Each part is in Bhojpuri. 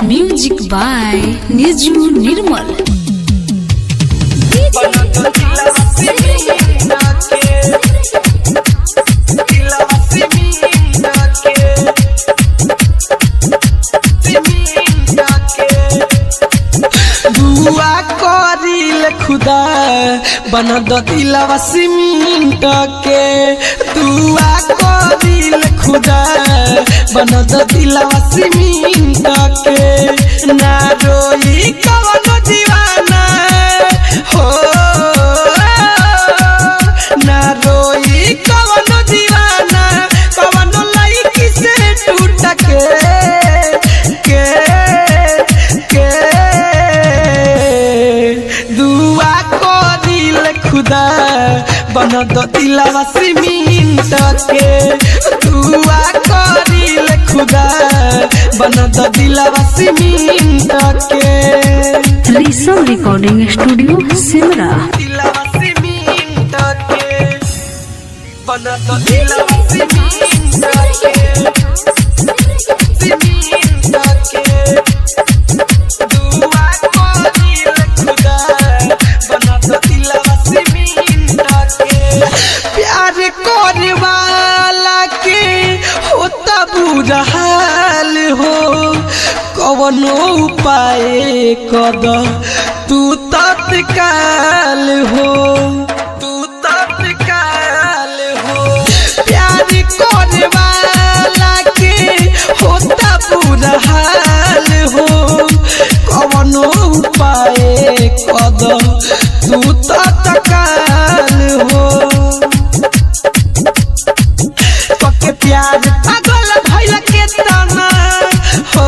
म्यूजिक बाय निजू निर्मल। दुआ करिल खुदा बना दो दिलवा सीमेंट के। दुआ करिल खुदा बना दो दिलवा सीमेंट के। ना रोई कवनो दीवाना हो, ना रोई कवनो दीवाना कवनो लड़की से टूट के। दुआ करिल खुदा बना दो दिलवा सीमेंट के। दुआ करिल खुदा बना दो दिलवा सीमेंट के। Rishabh recording studio Simra. दिलवा सीमेंट के बना दो दिलवा सीमेंट के। सीमेंट के दुआ करिल खुदा बना दो दिलवा सीमेंट के। प्यार करने वाला के होता बुरा हाल हो, कवनो उपाय कर तू तत्काल हो, तू तत्काल हो। प्यार करने वाला के होता बुरा हाल हो, कवनो उपाय कर तू तत्काल हो। पक्के प्यार पागल भइल के तना हो,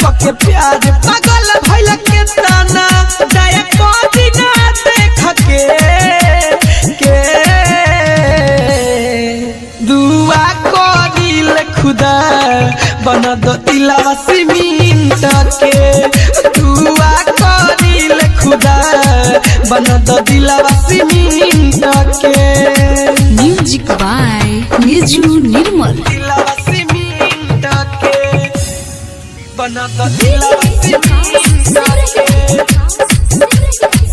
पक्के प्यार पागल भइल के तना। दया करी ना देख के दुआ करिल खुदा बना दो दिलवा सीमेंट के। दुआ करिल खुदा बना दो दिलवा सीमेंट के। म्यूजिक बाय निजू निर्मल। दिलवा सीमेंट के बना दो दिलवा सीमेंट के।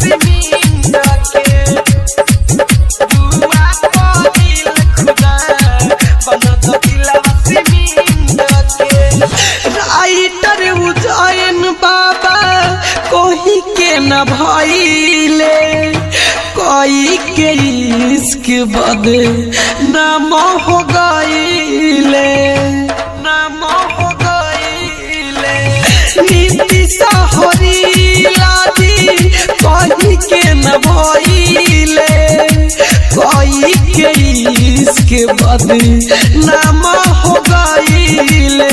सीमेंट के दुआ करिल खुदा बना दो दिलवा सीमेंट के। राइटर उदयन बाबा कोही के न भइले, कोई के इश्क बद नाम हो गईले, नाम हो गईले। नीति सहरी लादी कोई के न भइले, कोई के इश्क बद नाम हो गईले।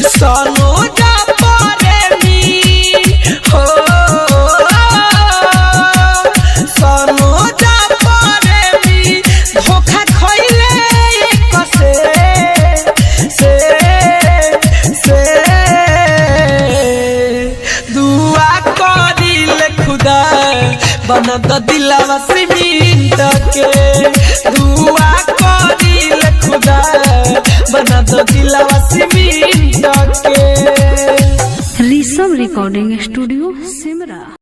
सनो जा प्रेमी हो, सनो जा प्रेमी धोखा खइले एक से दुआ करिल खुदा बना दो दिलवा सीमेंट के। दुआ करिल खुदा बना दो दिलवा सीमेंट के। Rishabh recording studio Simra.